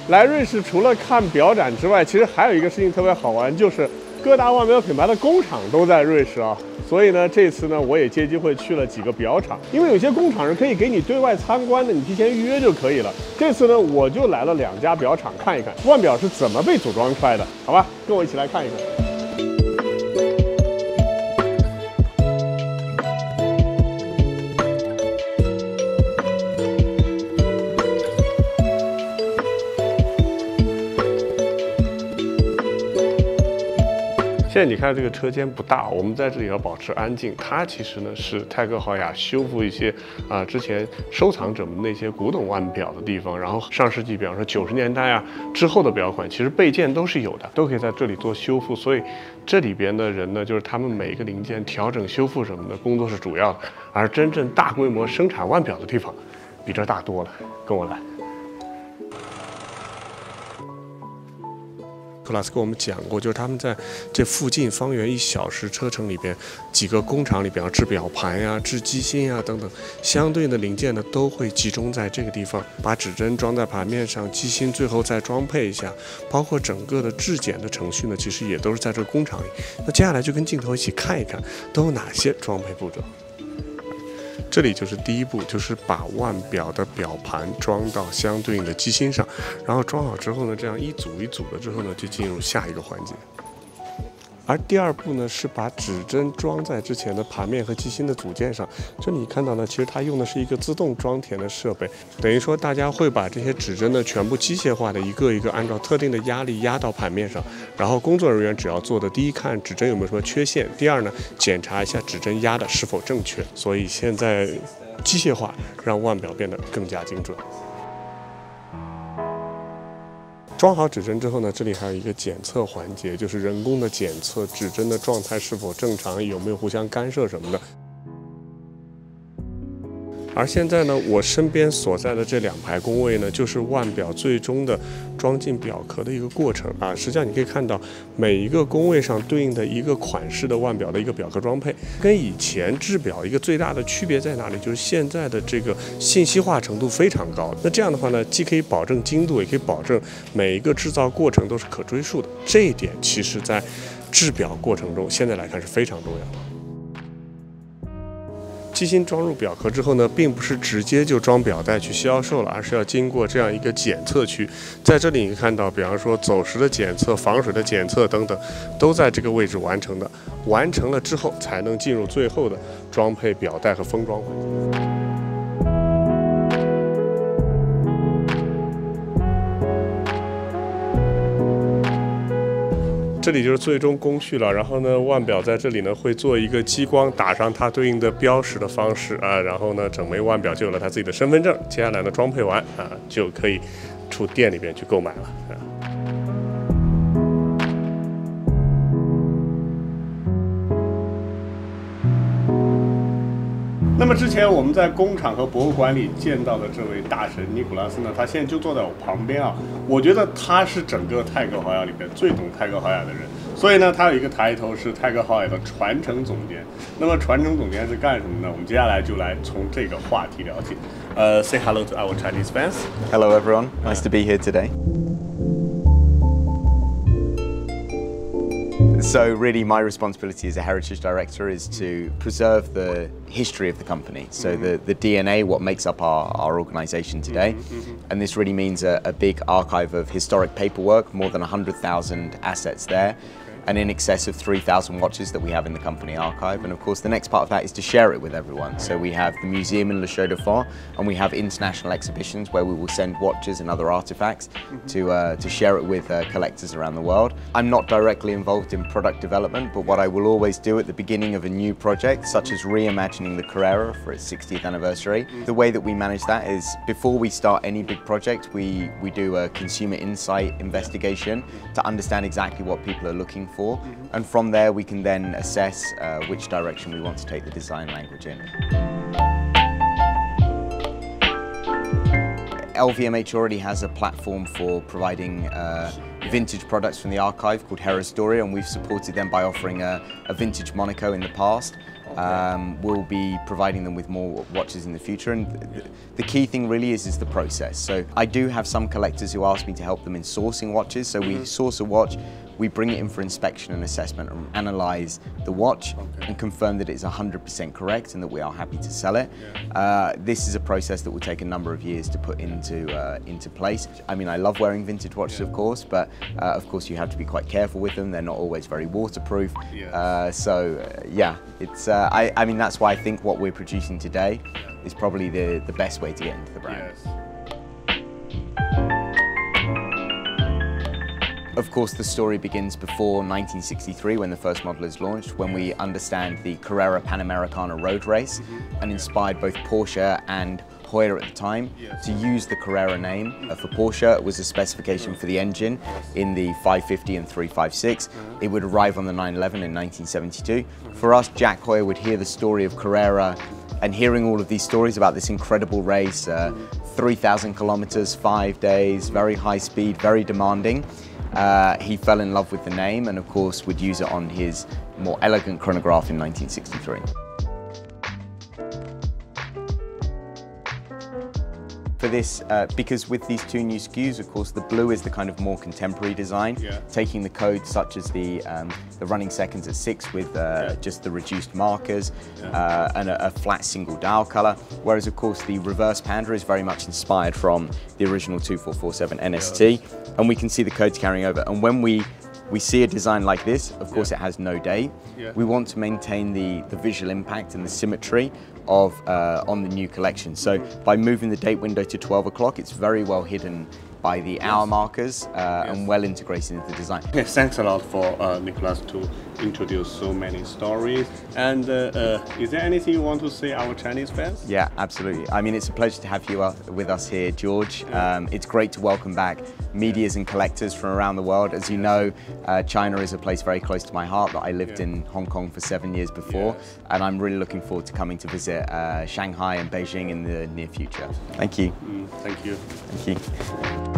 来瑞士除了看表展之外，其实还有一个事情特别好玩，就是各大腕表品牌的工厂都在瑞士啊。所以呢，这次呢，我也借机会去了几个表厂，因为有些工厂是可以给你对外参观的，你提前预约就可以了。这次呢，我就来了2家表厂看一看腕表是怎么被组装出来的，好吧？跟我一起来看一看。 现在你看这个车间不大，我们在这里要保持安静。它其实呢是泰格豪雅修复一些之前收藏者们那些古董腕表的地方，然后上世纪，比方说90年代之后的表款，其实备件都是有的，都可以在这里做修复。所以这里边的人呢，就是他们每一个零件调整、修复什么的工作是主要的，而真正大规模生产腕表的地方比这大多了。跟我来。 克拉斯跟我们讲过，就是他们在这附近方圆1小时车程里边，几个工厂里边制表盘呀、制机芯呀等等，相对应的零件呢都会集中在这个地方，把指针装在盘面上，机芯最后再装配一下，包括整个的质检的程序呢，其实也都是在这个工厂里。那接下来就跟镜头一起看一看，都有哪些装配步骤。 这里就是第一步，就是把腕表的表盘装到相对应的机芯上，然后装好之后呢，这样一组一组的之后呢，就进入下一个环节。而第2步呢，是把指针装在之前的盘面和机芯的组件上。这里看到呢，其实它用的是一个自动装填的设备，等于说大家会把这些指针呢全部机械化的一个一个按照特定的压力压到盘面上，然后工作人员只要做的第一看指针有没有什么缺陷，第2呢检查一下指针压的是否正确。所以现在机械化让腕表变得更加精准。 装好指针之后呢，这里还有一个检测环节，就是人工的检测指针的状态是否正常，有没有互相干涉什么的。而现在呢，我身边所在的这2排工位呢，就是腕表最终的装进表壳的一个过程啊。实际上你可以看到，每一个工位上对应的一个款式的腕表的一个表壳装配，跟以前制表一个最大的区别在哪里？就是现在的这个信息化程度非常高。那这样的话呢，既可以保证精度，也可以保证每一个制造过程都是可追溯的。这一点其实在制表过程中，现在来看是非常重要的。 机芯装入表壳之后呢，并不是直接就装表带去销售了，而是要经过这样一个检测区。在这里你可以看到，比方说走时的检测、防水的检测等等，都在这个位置完成的。完成了之后，才能进入最后的装配表带和封装环节。 这里就是最终工序了，然后呢，腕表在这里呢会做一个激光，打上它对应的标识的方式啊，然后呢，整枚腕表就有了它自己的身份证。接下来呢，装配完啊，就可以出店里边去购买了啊。 那么之前我们在工厂和博物馆里见到的这位大神尼古拉斯呢，他现在就坐在我旁边啊。我觉得他是整个泰格豪雅里边最懂泰格豪雅的人，所以呢，他有一个抬头是泰格豪雅的传承总监。那么传承总监是干什么呢？我们接下来就来从这个话题了解。Say hello to our Chinese fans. Hello everyone, nice to be here today. So really my responsibility as a heritage director is to preserve the history of the company. So the DNA, what makes up our organization today. And this really means a big archive of historic paperwork, more than 100,000 assets there. And in excess of 3,000 watches that we have in the company archive. And of course, the next part of that is to share it with everyone. So we have the museum in Le Chaux de Fonds, and we have international exhibitions where we will send watches and other artifacts to share it with collectors around the world. I'm not directly involved in product development, but what I will always do at the beginning of a new project, such as reimagining the Carrera for its 60th anniversary, the way that we manage that is before we start any big project, we do a consumer insight investigation to understand exactly what people are looking for. And from there we can then assess which direction we want to take the design language in. LVMH already has a platform for providing vintage products from the archive called Herastoria, and we've supported them by offering a vintage Monaco in the past. We'll be providing them with more watches in the future, and the key thing really is the process. So I do have some collectors who ask me to help them in sourcing watches. So we source a watch, we bring it in for inspection and assessment and analyze the watch and confirm that it's 100% correct and that we are happy to sell it. This is a process that will take a number of years to put into place. I mean, I love wearing vintage watches, of course, but of course you have to be quite careful with them. They're not always very waterproof. Yeah, it's I mean, that's why I think what we're producing today is probably the best way to get into the brand. Of course, the story begins before 1963, when the first model is launched, when we understand the Carrera Panamericana road race, and inspired both Porsche and Hoyer at the time to use the Carrera name. For Porsche, it was a specification for the engine in the 550 and 356. It would arrive on the 911 in 1972. For us, Jack Hoyer would hear the story of Carrera, and hearing all of these stories about this incredible race, 3,000 kilometers, 5 days, very high speed, very demanding. He fell in love with the name and of course would use it on his more elegant chronograph in 1963. For this, because with these two new SKUs, of course, the blue is the kind of more contemporary design, taking the codes such as the running seconds at 6 with just the reduced markers and a flat single dial color, whereas of course the reverse Panda is very much inspired from the original 2447 NST, and we can see the codes carrying over. And when we see a design like this, of course it has no date. We want to maintain the visual impact and the symmetry of on the new collection. So by moving the date window to 12 o'clock, it's very well hidden by the hour markers and well integrated into the design. Okay, thanks a lot for Nicholas to introduce so many stories. And is there anything you want to say our Chinese fans? Yeah, absolutely. I mean, it's a pleasure to have you with us here, George. It's great to welcome back medias and collectors from around the world. As you know, China is a place very close to my heart that I lived in Hong Kong for 7 years before, and I'm really looking forward to coming to visit Shanghai and Beijing in the near future. Thank you. Thank you. Thank you.